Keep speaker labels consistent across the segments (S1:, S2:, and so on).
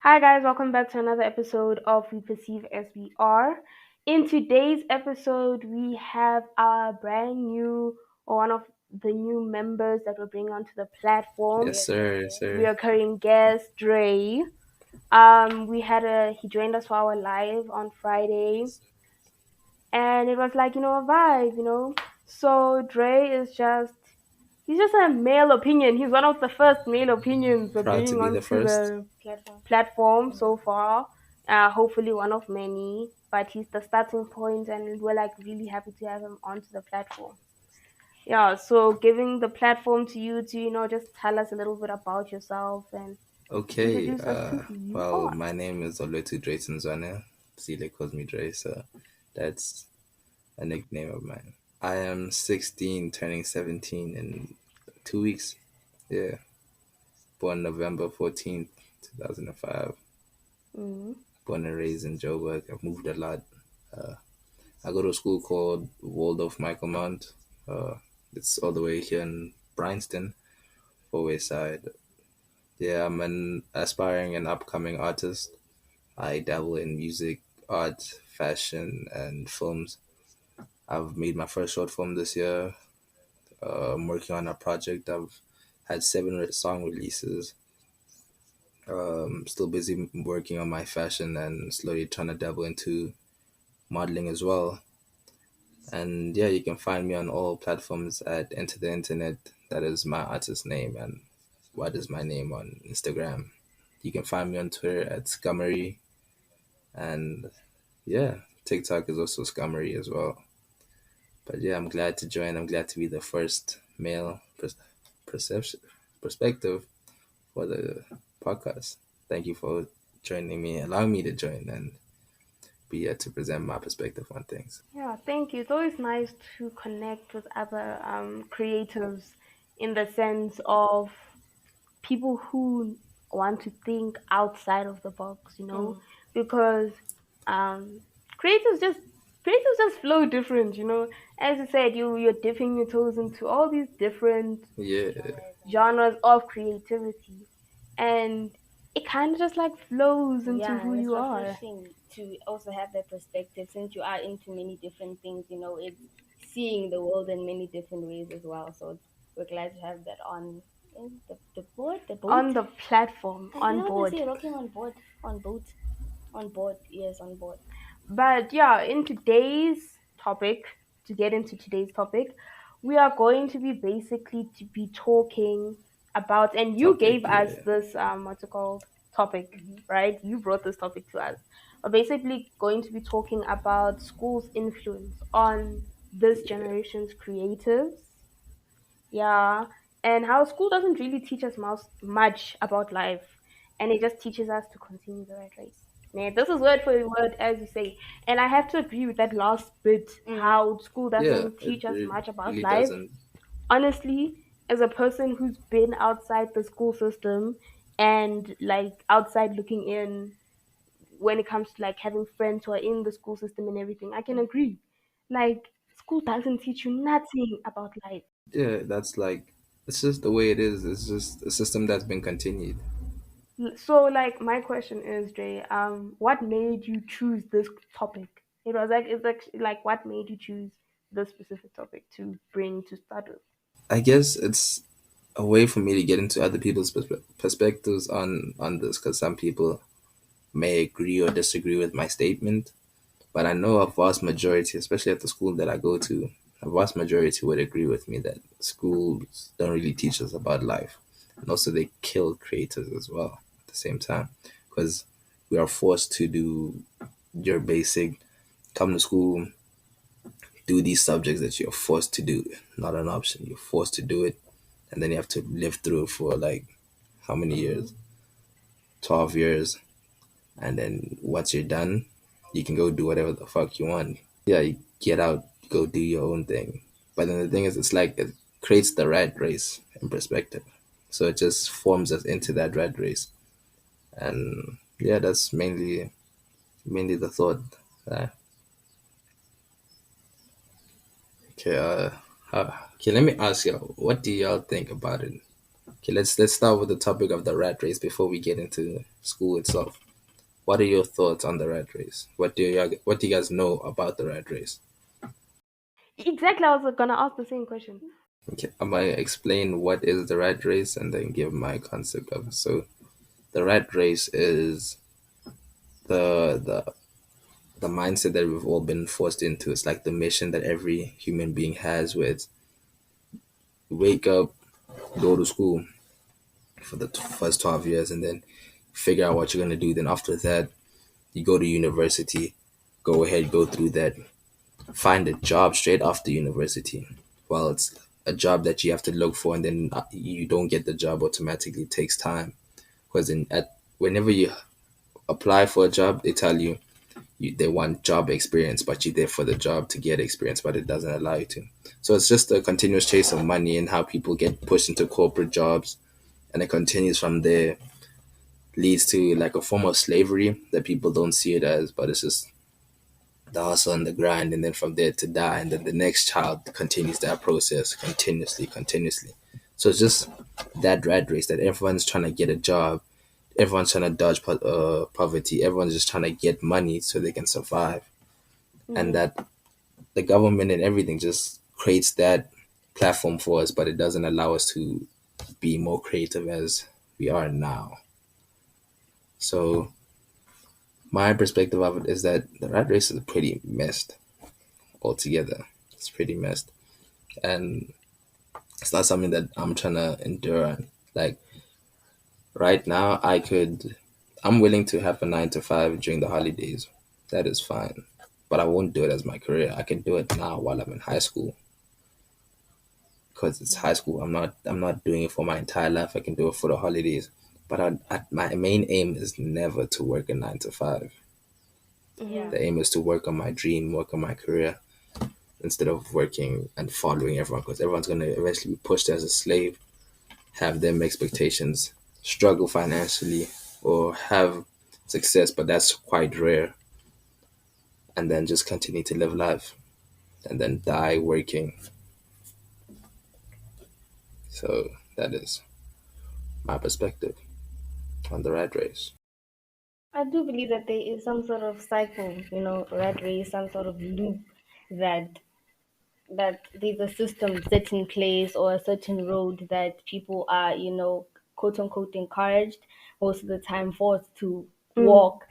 S1: Hi, guys, welcome back to another episode of We Perceive as We Are. In today's episode, we have our brand new, or one of the new members that we're bringing onto the platform,
S2: Yes, sir. Yes, sir.
S1: reoccurring guest, Drey. He joined us for our live on Friday, and it was like, a vibe. So Drey is he's just a male opinion. He's one of the first male opinions we're
S2: Proud to
S1: bringing
S2: be the
S1: onto
S2: first.
S1: the platform so far. Hopefully one of many, but he's the starting point, and we're like really happy to have him onto the platform. Yeah, so giving the platform to you to just tell us a little bit about yourself and
S2: Okay.
S1: introduce us to who you
S2: Well,
S1: are.
S2: my name is Olwethu Dreyton Zwane. Zile calls me Drey, so that's a nickname of mine. I am 16, turning 17 in 2 weeks. Yeah. Born November 14th, 2005.
S1: Mm-hmm.
S2: Born and raised in Joburg. I've moved a lot. I go to a school called Waldorf Michael Mount. Uh, it's all the way here in Bryanston, Four Side. Yeah, I'm an aspiring and upcoming artist. I dabble in music, art, fashion, and films. I've made my first short film this year. I'm working on a project. I've had seven song releases. Still busy working on my fashion and slowly trying to dabble into modeling as well. And yeah, you can find me on all platforms at Enter the Internet. That is my artist name. And what is my name on Instagram? You can find me on Twitter at Scummery. And yeah, TikTok is also scummery as well. But yeah, I'm glad to join. I'm glad to be the first male perception perspective for the podcast. Thank you for joining me, allowing me to join and be here to present my perspective on things.
S1: Yeah, thank you. It's always nice to connect with other creatives in the sense of people who want to think outside of the box, because um, creatives just creatives just flow different, As you said, you're dipping your toes into all these different
S2: Yeah,
S1: genres of creativity, and it kind of just like flows into
S3: Yeah,
S1: who
S3: and it's
S1: you are.
S3: refreshing to also have that perspective since you are into many different things. It's seeing the world in many different ways as well. So we're glad to have that on the board, the boat.
S1: On the platform,
S3: I
S1: on
S3: don't want to
S1: board.
S3: say rocking on board, on boat, on board. Yes, on board.
S1: But yeah, in today's topic, to get into today's topic, we are going to be basically to be talking about, and you
S2: topic.
S1: gave us
S2: Yeah,
S1: this what's it called, topic, right? You brought this topic to us. We're basically going to be talking about school's influence on this
S2: yeah,
S1: generation's creatives. Yeah, and how school doesn't really teach us much about life, and it just teaches us to continue the right race. Man, this is word for word, as you say, and I have to agree with that last bit.
S3: Mm.
S1: How school
S2: yeah.
S1: doesn't
S2: It
S1: teach us much about
S2: really
S1: life.
S2: doesn't.
S1: Honestly, as a person who's been outside the school system and like outside looking in, when it comes to like having friends who are in the school system and everything, I can agree. Like, school doesn't teach you nothing about life.
S2: Yeah, that's like it's just the way it is. It's just a system that's been continued.
S1: So, like, my question is, Jay, what made you choose this topic? It's like what made you choose this specific topic to bring to start with?
S2: I guess it's a way for me to get into other people's perspectives on this because some people may agree or disagree with my statement, but I know a vast majority, especially at the school that I go to, a vast majority would agree with me that schools don't really teach us about life, and also they kill creators as well at the same time because we are forced to do your basic come to school, do these subjects that you're forced to do, not an option. You're forced to do it, and then you have to live through it for like how many years? 12 years, and then once you're done, you can go do whatever the fuck you want. Yeah, you get out, go do your own thing. But then the thing is, it's like it creates the rat race in perspective. So it just forms us into that rat race, and yeah, that's mainly the thought. Uh, okay, okay, let me ask you, what do y'all think about it? Okay, let's start with the topic of the rat race before we get into school itself. What are your thoughts on the rat race? What do you guys know about the rat race?
S1: Exactly, I was gonna ask the same question.
S2: Okay, I might explain what is the rat race and then give my concept of it. So the rat race is the the the mindset that we've all been forced into. It's like the mission that every human being has, where it's wake up, go to school for the first 12 years, and then figure out what you're gonna do. Then after that, you go to university, go ahead, go through that, find a job straight after university. Well, it's a job that you have to look for, and then you don't get the job automatically. It takes time because whenever you apply for a job, they tell you they want job experience, but you're there for the job to get experience, but it doesn't allow you to. So it's just a continuous chase of money and how people get pushed into corporate jobs, and it continues from there, leads to like a form of slavery that people don't see it as, but it's just the hustle and the grind, and then from there to die, and then the next child continues that process continuously, continuously. So it's just that rat race that everyone's trying to get a job, everyone's trying to dodge poverty, everyone's just trying to get money so they can survive, and
S1: Mm.
S2: that the government and everything just creates that platform for us, but it doesn't allow us to be more creative as we are now. So my perspective of it is that the rat race is pretty messed altogether. It's pretty messed, and it's not something that I'm trying to endure. Like right now, I'm willing to have a 9 to 5 during the holidays. That is fine, but I won't do it as my career. I can do it now while I'm in high school because it's high school. I'm not doing it for my entire life. I can do it for the holidays, but my main aim is never to work a 9 to 5.
S3: Yeah.
S1: Mm-hmm.
S2: The aim is to work on my dream, work on my career, instead of working and following everyone, because everyone's going to eventually be pushed as a slave, have them expectations, struggle financially, or have success, but that's quite rare, and then just continue to live life and then die working. So that is my perspective on the rat race.
S3: I do believe that there is some sort of cycle, rat race, some sort of loop that there's a system set in place or a certain road that people are, quote unquote encouraged most of the time forced to
S1: Mm.
S3: walk,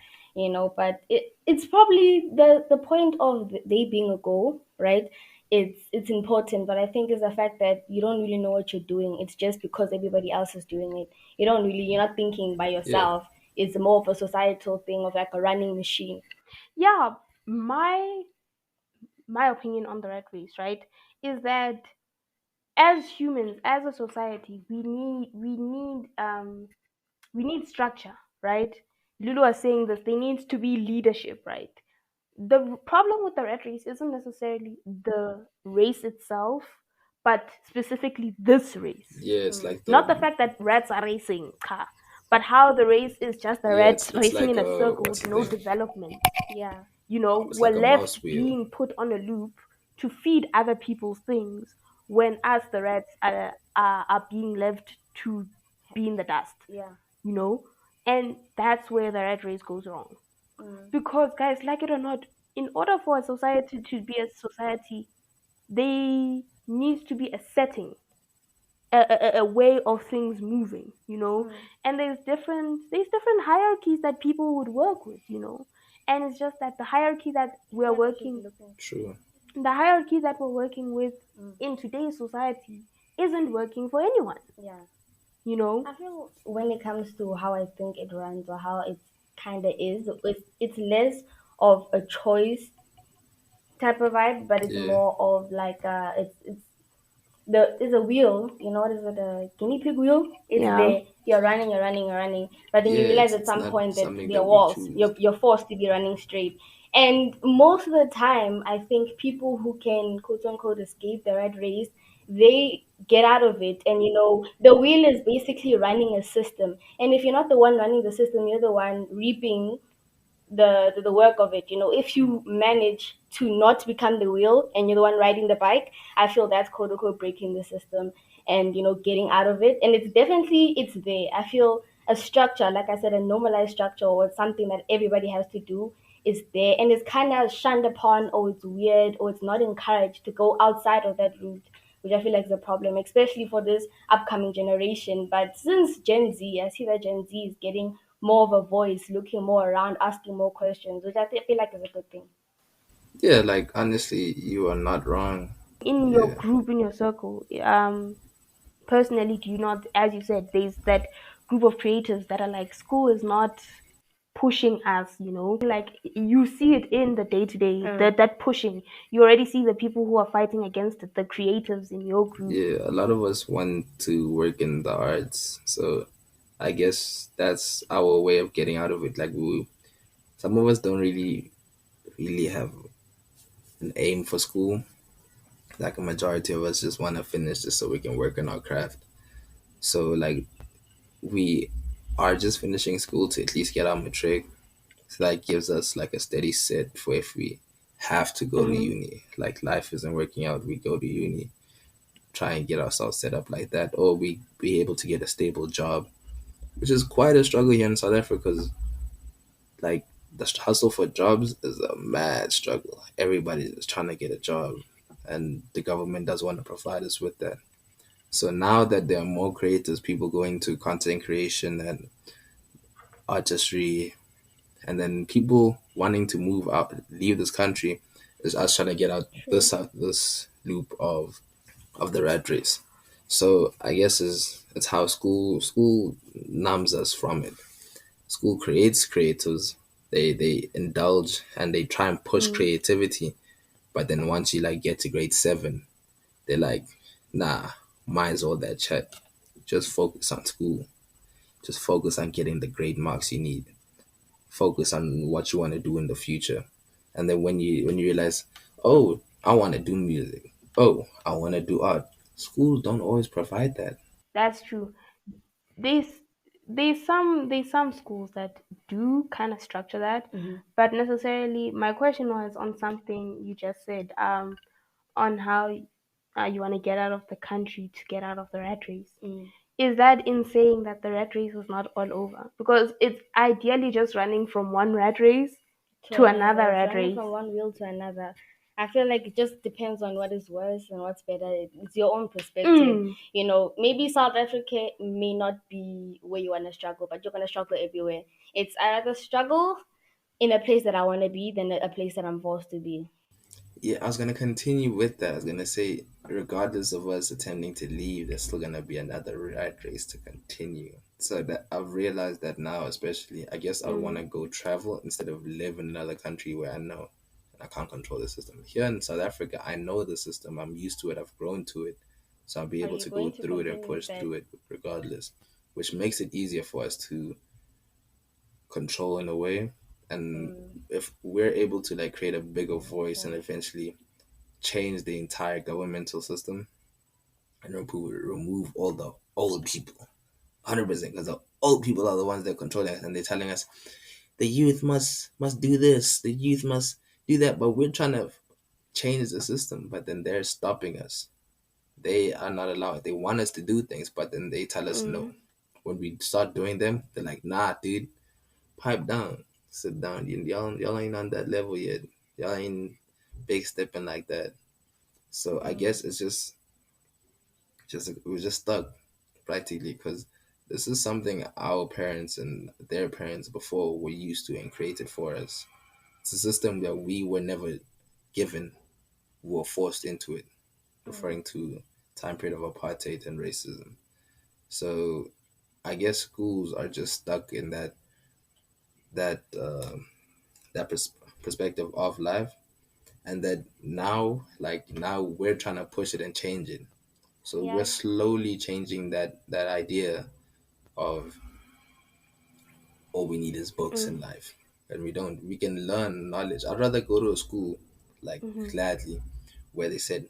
S3: but it's probably the point of they being a goal, right? It's important, but I think it's the fact that you don't really know what you're doing. It's just because everybody else is doing it. You're not thinking by
S2: Yeah,
S3: yourself. It's more of a societal thing of like a running machine.
S1: Yeah, my opinion on the rat race, right, is that as humans, as a society, we need structure, right? Lulu was saying this. There needs to be leadership, right? The problem with the rat race isn't necessarily the race itself, but specifically this race.
S2: yeah, it's
S3: Mm.
S2: like
S1: Not the fact that rats are racing, but how the race is just the
S2: yeah,
S1: rats
S2: it's
S1: racing
S2: like
S1: in a circle
S2: what's
S1: with
S2: the
S1: no
S2: thing?
S1: development.
S3: Yeah.
S2: It's
S1: We're
S2: like a mouse
S1: left
S2: wheel.
S1: being put on a loop to feed other people's things when us, the rats, are being left to be in the dust,
S3: Yeah.
S1: you know? And that's where the rat race goes wrong.
S3: Mm.
S1: Because, guys, like it or not, in order for a society to be a society, there needs to be a setting, a way of things moving.
S3: Mm.
S1: And there's different hierarchies that people would work with. And it's just that
S3: Yeah, I think he's looking.
S2: True.
S1: the hierarchy that we're working with
S3: Mm.
S1: in today's society isn't working for anyone
S3: Yeah.
S1: you know
S3: I feel when it comes to how I think it runs or how it kind of is, it's less of a choice type of vibe, but it's
S2: Yeah,
S3: more of like there's a wheel, what is it, a guinea pig wheel? It's
S1: Yeah.
S3: there. You're running, you're running, you're running, but then you
S2: yeah.
S3: realize at
S2: It's
S3: some
S2: not
S3: point that
S2: something
S3: there are
S2: that we
S3: walls.
S2: choose.
S3: You're forced to be running straight. And most of the time, I think people who can quote unquote escape the rat race, they get out of it. And the wheel is basically running a system. And if you're not the one running the system, you're the one reaping the work of it. If you manage to not become the wheel and you're the one riding the bike, I feel that's quote unquote breaking the system. and getting out of it. And it's there. I feel a structure, like I said, a normalized structure or something that everybody has to do is there, and it's kind of shunned upon, or it's weird, or it's not encouraged to go outside of that route, which I feel like is a problem, especially for this upcoming generation. But since Gen Z, I see that Gen Z is getting more of a voice, looking more around, asking more questions, which feel like is a good thing.
S2: Yeah, like honestly, you are not wrong.
S1: In your
S2: Yeah.
S1: group, in your circle, personally, do you not, as you said, there's that group of creatives that are like, school is not pushing us, like you see it in the day to day,
S3: Mm.
S1: that pushing. You already see the people who are fighting against it, the creatives in your group.
S2: Yeah, a lot of us want to work in the arts, so I guess that's our way of getting out of it. Like some of us don't really have an aim for school. Like a majority of us just want to finish this so we can work on our craft. So like we are just finishing school to at least get our matric. So that gives us like a steady set for if we have to go to
S1: Mm-hmm.
S2: uni. Like life isn't working out, we go to uni, try and get ourselves set up like that, or we be able to get a stable job, which is quite a struggle here in South Africa because like the hustle for jobs is a mad struggle. Everybody's just trying to get a job, and the government doesn't want to provide us with that. So now that there are more creators, people going to content creation and artistry, and then people wanting to move out, leave this country, is us trying to get
S3: True.
S2: out this loop of the rat race. So I guess is it's how school numbs us from it. School creates creators. They indulge and they try and push
S1: Mm.
S2: creativity, but then once you like get to grade 7, they're like, nah, mine's all that chat. Just focus on school. Just focus on getting the grade marks you need. Focus on what you want to do in the future. And then when you realize, oh, I want to do music. Oh, I want to do art. Schools don't always provide that.
S1: That's true. There's there's some schools that do kind of structure that,
S3: Hmm.
S1: but necessarily my question was on something you just said, on how you want to get out of the country to get out of the rat race.
S3: Mm.
S1: Is that in saying that the rat race was not all over? Because it's ideally just running from one rat race
S3: To
S1: to
S3: another,
S1: another
S3: it's
S1: rat
S3: running
S1: race.
S3: from one wheel to another. I feel like it just depends on what is worse and what's better. It's your own perspective.
S1: Mm,
S3: Maybe South Africa may not be where you want to struggle, but you're going to struggle everywhere. I rather struggle in a place that I want to be than a place that I'm forced to be.
S2: Yeah, I was gonna continue with that. I was gonna say, regardless of us attempting to leave, there's still gonna be another rat race to continue. So that I've realized that now, especially, I guess I would want
S1: mm.
S2: to go travel instead of live in another country where I know and I can't control the system. Here in South Africa, I know the system. I'm used to it. I've grown to it, so I'll be
S3: Are
S2: able
S3: you
S2: to go
S3: going to
S2: through it and
S3: continue with
S2: push
S3: that?
S2: through it regardless, which makes it easier for us to control in a way. And
S3: Mm,
S2: if we're able to like create a bigger voice and
S3: true.
S2: eventually change the entire governmental system and remove all the old people, 100%, because the old people are the ones that control us and they're telling us the youth must do this, the youth must do that, but we're trying to change the system, but then they're stopping us. They are not allowed. They want us to do things, but then they tell us no.
S1: Mm.
S2: When we start doing them, they're like, nah, dude, pipe down, sit down. Y'all ain't on that level yet. Y'all ain't big stepping like that. So I
S3: Mm,
S2: guess it's just we're just stuck practically because this is something our parents and their parents before were used to and created for us. It's a system that we were never given, we were forced into it,
S3: mm,
S2: referring to time period of apartheid and racism. So I guess schools are just stuck in that perspective of life, and that now we're trying to push it and change it. So we're
S3: yeah.
S2: slowly changing that idea of all we need is books in
S1: Mm.
S2: life. And we can learn knowledge. I'd rather go to a school like
S1: Mm-hmm.
S2: gladly where they said,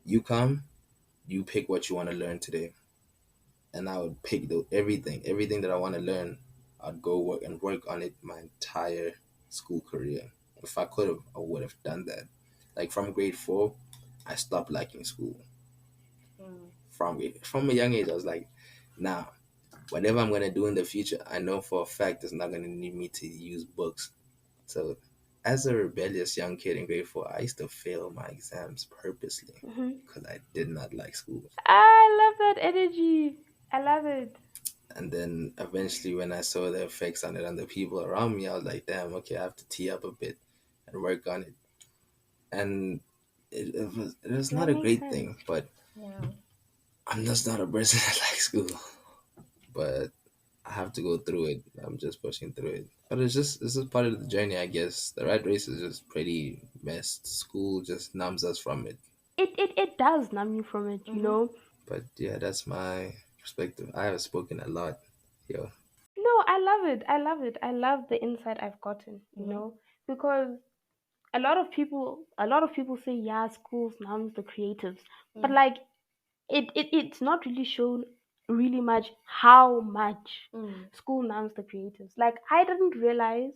S2: you come, you pick what you want to learn today. And I would pick everything that I want to learn. I'd go work on it my entire school career. If I could have, I would have done that. Like from grade 4, I stopped liking school.
S3: Mm,
S2: from a young age, I was like, nah, whatever I'm gonna do in the future, I know for a fact it's not gonna need me to use books. So, as a rebellious young kid in grade 4, I used to fail my exams purposely
S1: Hmm.
S2: because I did not like school.
S1: I love that energy. I love it.
S2: And then eventually, when I saw the effects on it on the people around me, I was like, damn, okay, I have to tee up a bit and work on it. And it was not
S1: That
S2: a
S1: makes
S2: great
S1: sense.
S2: thing, but
S3: Yeah.
S2: I'm just not a person that likes school. But I have to go through it. I'm just pushing through it. But it's just part of the journey, I guess. The rat race is just pretty messed. School just numbs us from it.
S1: It does numb you from it, you
S3: Mm-hmm.
S1: know.
S2: But yeah, that's my perspective. I have spoken a lot. Yo.
S1: No, I love it. I love it. I love the insight I've gotten, you
S3: Mm-hmm.
S1: know, because a lot of people say, yeah, schools numbs the creatives, but
S3: Mm.
S1: like it's not really shown really much how much
S3: Mm.
S1: school numbs the creatives. Like I didn't realize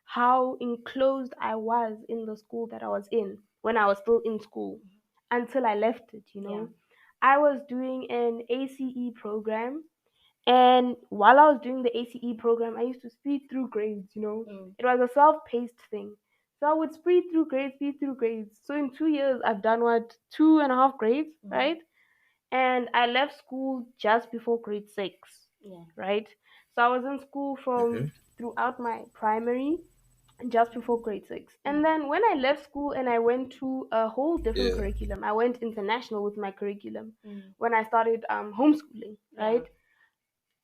S1: how enclosed I was in the school that I was in when I was still in school until I left it, you
S3: Yeah.
S1: know. I was doing an ACE program, and while I was doing the ACE program, I used to speed through grades, you know.
S3: Mm.
S1: It was a self-paced thing. So I would speed through grades. So in 2 years, I've done what, two and a half grades,
S3: Mm-hmm.
S1: right? And I left school just before grade 6,
S3: Yeah.
S1: right? So I was in school
S2: Hmm.
S1: from throughout my primary just before grade 6.
S3: Mm.
S1: And then when I left school and I went to a whole different
S2: Yeah.
S1: curriculum, I went international with my curriculum
S3: Mm.
S1: when I started homeschooling,
S3: Yeah.
S1: right?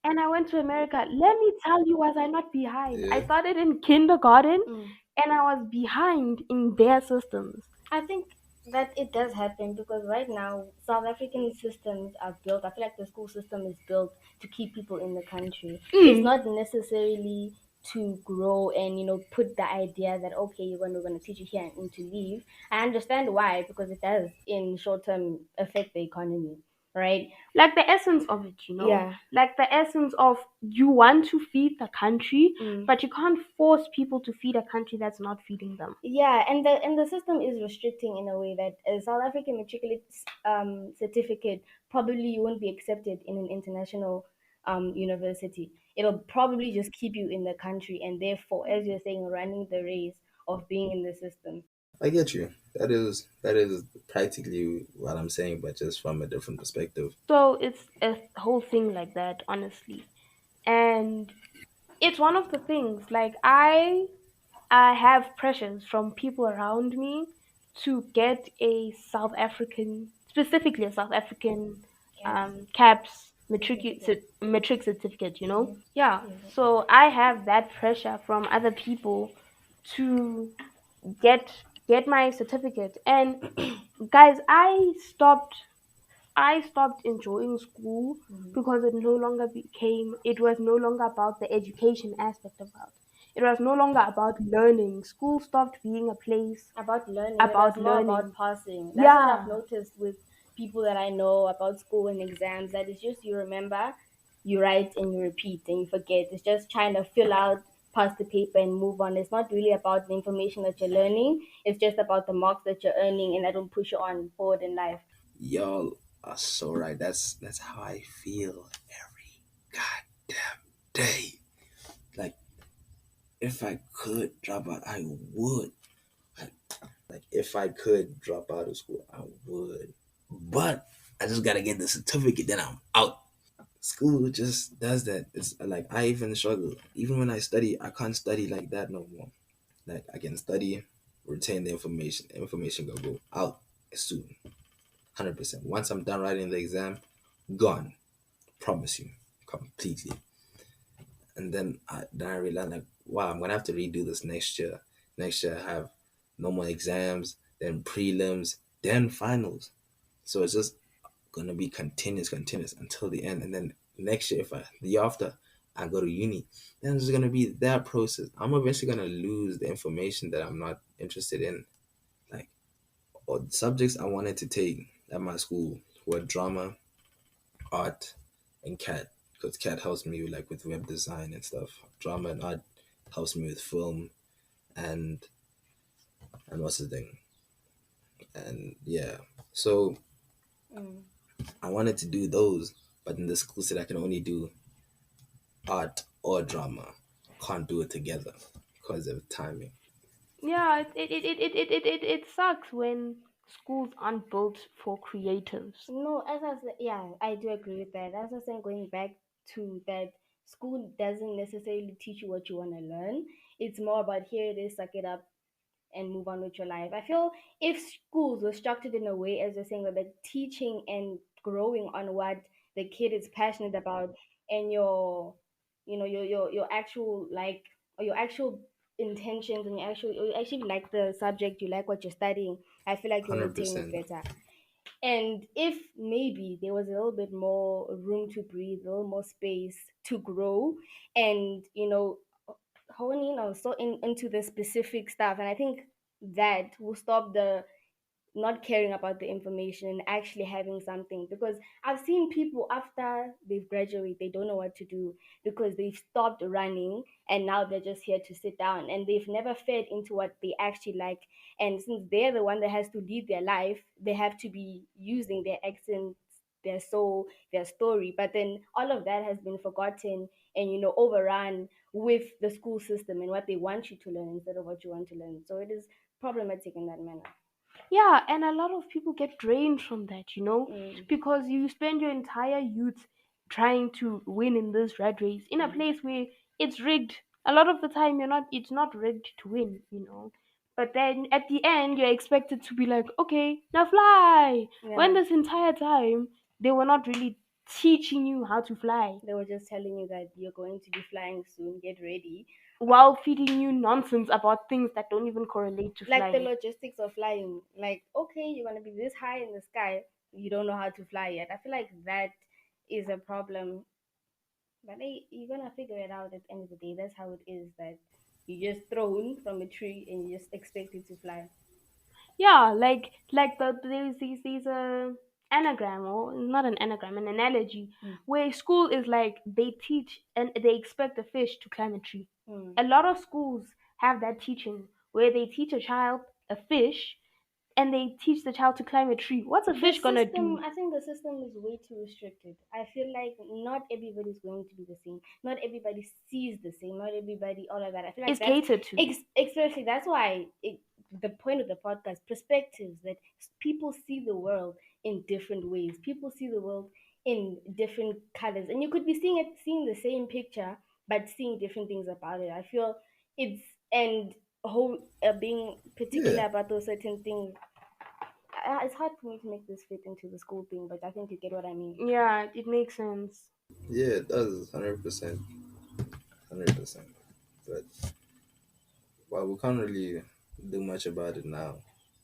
S1: And I went to America. Let me tell you, was I not behind? I
S2: Yeah.
S1: started in kindergarten
S3: Mm.
S1: and I was behind in their systems.
S3: I think that it does happen because right now South African systems are built. I feel like the school system is built to keep people in the country. It's
S1: Mm.
S3: not necessarily to grow and put the idea that okay we're going to teach you here and to leave. I understand why because it does in short term affect the economy, right?
S1: Like the essence of it, you know?
S3: Yeah.
S1: Like the essence of you want to feed the country,
S3: Mm.
S1: but you can't force people to feed a country that's not feeding them.
S3: Yeah, and the system is restricting in a way that a South African matriculate certificate probably you won't be accepted in an international university. It'll probably just keep you in the country, and therefore, as you're saying, running the race of being in the system.
S2: I get you. That is practically what I'm saying, but just from a different perspective.
S1: So it's a whole thing like that, honestly. And it's one of the things, like I have pressures from people around me to get a South African, specifically a South African
S3: Caps
S1: CAPS
S3: certificate.
S1: metric certificate, you know?
S3: Mm-hmm.
S1: Yeah.
S3: Yes.
S1: So I have that pressure from other people to get my certificate. And guys, I stopped enjoying school
S3: Mm-hmm.
S1: because it was no longer about the education aspect about. It was no longer about learning. School stopped being a place
S3: About learning. It was
S1: about
S3: more about
S1: learning.
S3: passing. That's what I've
S1: Yeah.
S3: noticed with people that I know about school and exams. That it's just you remember, you write and you repeat and you forget. It's just trying to fill out, pass the paper and move on. It's not really about the information that you're learning. It's just about the marks that you're earning and that will push you on forward in life.
S2: Y'all are so right. That's how I feel every goddamn day. Like if I could drop out, I would. Like if I could drop out of school, I would. But I just gotta get the certificate, then I'm out. School just does that. It's like I even struggle. Even when I study, I can't study like that no more. Like I can study, retain the information. Information gonna go out soon. 100%. Once I'm done writing the exam, gone. Promise you. Completely. And then I realized like, wow, I'm gonna have to redo this next year. Next year I have no more exams, then prelims, then finals. So it's just gonna be continuous until the end. And then next year, if I the year after I go to uni, then it's gonna be that process. I'm eventually gonna lose the information that I'm not interested in. Like all the subjects I wanted to take at my school were drama, art, and CAT. Because CAT helps me like with web design and stuff. Drama and art helps me with film and what's the thing? And yeah. So
S3: Mm.
S2: I wanted to do those, but then the school said I can only do art or drama. Can't do it together because of timing.
S1: Yeah, it sucks when schools aren't built for creatives.
S3: No, as I said, yeah, I do agree with that. As I was saying, going back to that, school doesn't necessarily teach you what you want to learn. It's more about here it is, suck it up, and move on with your life. I feel if schools were structured in a way, as you're saying, where they're teaching and growing on what the kid is passionate about, and your actual like, or your actual intentions, and you actually like the subject, you like what you're studying, I feel like you'll attain it
S2: 100%.
S3: better. And if maybe there was a little bit more room to breathe, a little more space to grow, and hone in also into the specific stuff, and I think that will stop the not caring about the information and actually having something. Because I've seen people after they've graduated, they don't know what to do because they've stopped running and now they're just here to sit down, and they've never fed into what they actually like. And since they're the one that has to lead their life, they have to be using their accents, their soul, their story. But then all of that has been forgotten and overrun with the school system and what they want you to learn instead of what you want to learn. So it is problematic in that manner.
S1: Yeah, and a lot of people get drained from that,
S3: Mm,
S1: because you spend your entire youth trying to win in this rat race in a
S3: mm.
S1: place where it's rigged. A lot of the time, it's not rigged to win. But then at the end, you're expected to be like, okay, now fly. When
S3: Yeah,
S1: this entire time, they were not really teaching you how to fly
S3: they were just telling you that you're going to be flying soon, get ready.
S1: while feeding you nonsense about things that don't even correlate to
S3: Like the
S1: flying.
S3: logistics of flying, like, okay, you're going to be this high in the sky, you don't know how to fly yet. I feel like that is a problem. But hey, you're going to figure it out at the end of the day. That's how it is, that you're just thrown from a tree and you just expect it to fly.
S1: Yeah, like there's these anagram, or not an anagram, an analogy,
S3: Mm.
S1: where school is like they teach and they expect a fish to climb a tree.
S3: Mm.
S1: A lot of schools have that teaching where they teach a child a fish and they teach the child to climb a tree. What's a
S3: The
S1: fish gonna
S3: system,
S1: do?
S3: I think the system is way too restricted. I feel like not everybody's going to be the same. Not everybody sees the same. Not everybody, all of that. I feel like
S1: Is
S3: that's
S1: catered to.
S3: especially that's why the point of the podcast, perspectives, that people see the world in different ways. People see the world in different colors, and you could be seeing the same picture, but seeing different things about it. I feel it's and whole being
S2: Yeah,
S3: particular about those certain things. It's hard for me to make this fit into the school thing, but I think you get what I mean.
S1: Yeah, it makes sense.
S2: yeah, it does. 100%. 100%. But, well, we can't really do much about it now.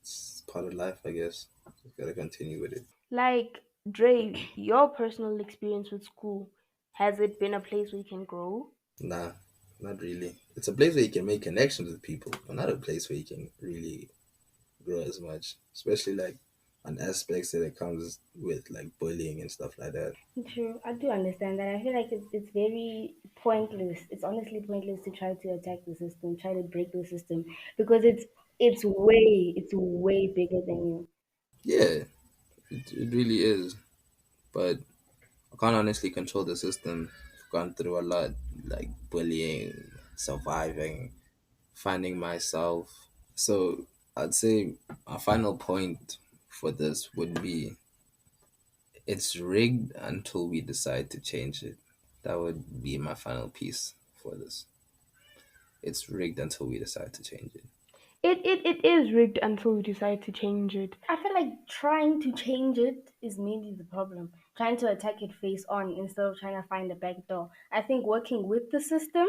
S2: It's part of life, I guess. Just gotta continue with it.
S1: Like, Dre, your personal experience with school, has it been a place where you can grow?
S2: Nah, not really. It's a place where you can make connections with people, but not a place where you can really grow as much, especially like on aspects that it comes with like bullying and stuff like that.
S3: True, I do understand that. I feel like it's very pointless. It's honestly pointless to try to attack the system, try to break the system, because it's way bigger than you.
S2: Yeah, it really is. But I can't honestly control the system. I've gone through a lot, like bullying, surviving, finding myself. So I'd say a final point for this would be it's rigged until we decide to change it. That would be my final piece for this. It's rigged until we decide to change it.
S1: It is rigged until we decide to change it.
S3: I feel like trying to change it is mainly the problem. Trying to attack it face on instead of trying to find a back door. I think working with the system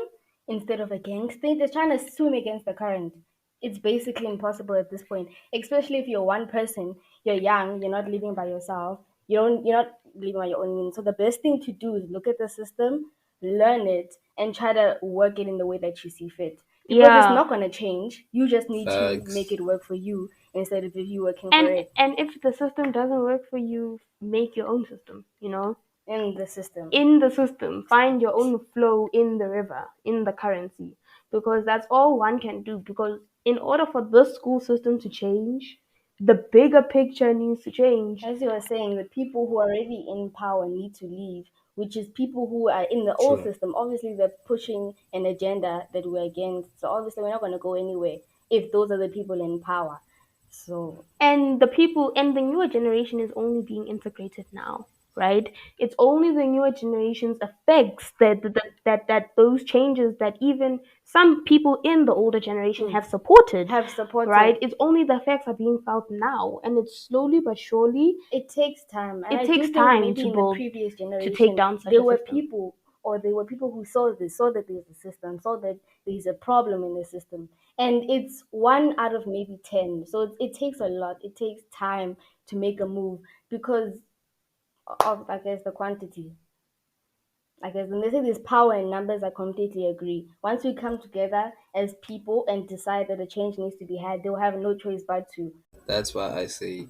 S3: instead of against it is trying to swim against the current. It's basically impossible at this point, especially if you're one person, you're young, you're not living by yourself, you're not living by your own means. So the best thing to do is look at the system, learn it, and try to work it in the way that you see fit. Because it's
S1: Yeah.
S3: not going to change. You just need to make
S2: Facts.
S3: it work for you instead of you working for
S1: And
S3: it
S1: and if the system doesn't work for you, make your own system.
S3: in the system.
S1: In the system, find your own flow in the river, in the currency, because that's all one can do. Because in order for this school system to change, the bigger picture needs to change.
S3: As you were saying, the people who are already in power need to leave, which is people who are in the old
S2: True.
S3: system. Obviously, they're pushing an agenda that we're against. So obviously, we're not going to go anywhere if those are the people in power. So
S1: And the people and the newer generation is only being integrated now, right? It's only the newer generation's effects that those changes that even some people in the older generation have supported,
S3: have supported.
S1: right? It's only the effects are being felt now, and it's slowly but surely
S3: It takes time, and
S1: it
S3: I do
S1: takes
S3: think
S1: time
S3: maybe
S1: to
S3: in the
S1: build,
S3: previous
S1: to take
S3: generation
S1: down such
S3: there
S1: a
S3: were
S1: system.
S3: people, or there were people who saw this, saw that there's a system, saw that there's a problem in the system, and it's one out of maybe 10. So it takes a lot. It takes time to make a move because of, I guess, the quantity. I guess when they say there's power in numbers, I completely agree. Once we come together as people and decide that a change needs to be had, they'll have no choice but to.
S2: That's why I say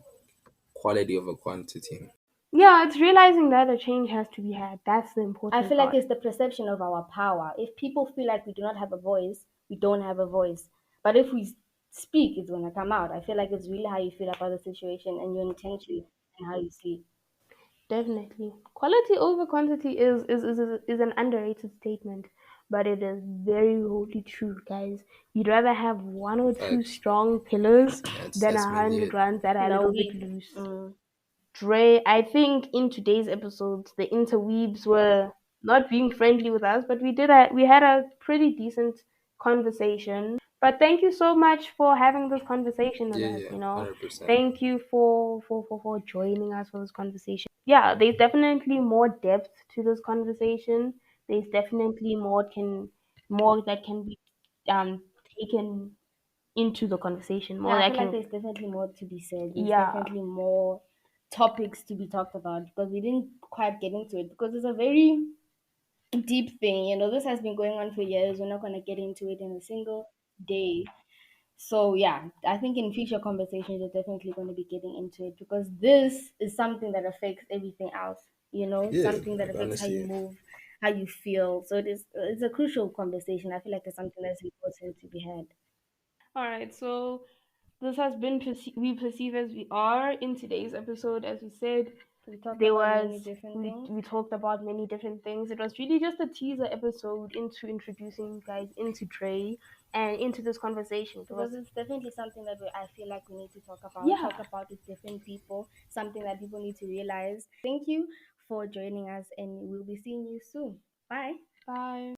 S2: quality over quantity.
S1: Yeah, it's realizing that a change has to be had. That's the
S3: I
S1: important
S3: feel like
S1: part.
S3: it's the perception of our power. If people feel like we do not have a voice, we don't have a voice. But if we speak, it's going to come out. I feel like it's really how you feel about the situation and your intention and how you see.
S1: Definitely. Quality over quantity is an underrated statement, but it is very wholly true, guys. You'd rather have one or two
S2: Facts.
S1: strong pillars than
S2: That's
S1: a
S2: mainly
S1: hundred
S2: it.
S1: ones that are a
S3: No,
S1: little bit
S3: we.
S1: loose.
S3: Mm.
S1: Dre, I think in today's episodes, the interweaves were not being friendly with us, but we had a pretty decent conversation. But thank you so much for having this conversation with
S2: Yeah,
S1: us,
S2: yeah,
S1: you know.
S2: 100%.
S1: Thank you for joining us for this conversation. Yeah, there's definitely more depth to this conversation. There's definitely more that can be um taken into the conversation. More
S3: Yeah, I
S1: that
S3: feel like
S1: can
S3: there's definitely more to be said. There's
S1: yeah.
S3: definitely more topics to be talked about because we didn't quite get into it because it's a very deep thing. This has been going on for years. We're not going to get into it in a single day. So yeah, I think in future conversations we're definitely going to be getting into it because this is something that affects everything else.
S2: Yeah,
S3: Something that
S2: like
S3: affects how you
S2: honestly,
S3: move, how you feel. So it's a crucial conversation. I feel like it's something that's important to be had.
S1: All right, so this has been we perceive as we are in today's episode. As we said,
S3: We talked
S1: there
S3: about
S1: was
S3: many different things.
S1: we talked about many different things. It was really just a teaser episode into introducing you guys into Drey and into this conversation. It was
S3: Because it's definitely something that I feel like we need to
S1: yeah.
S3: talk about with different people, something that people need to realize. Thank you for joining us, and we'll be seeing you soon. Bye.
S1: Bye.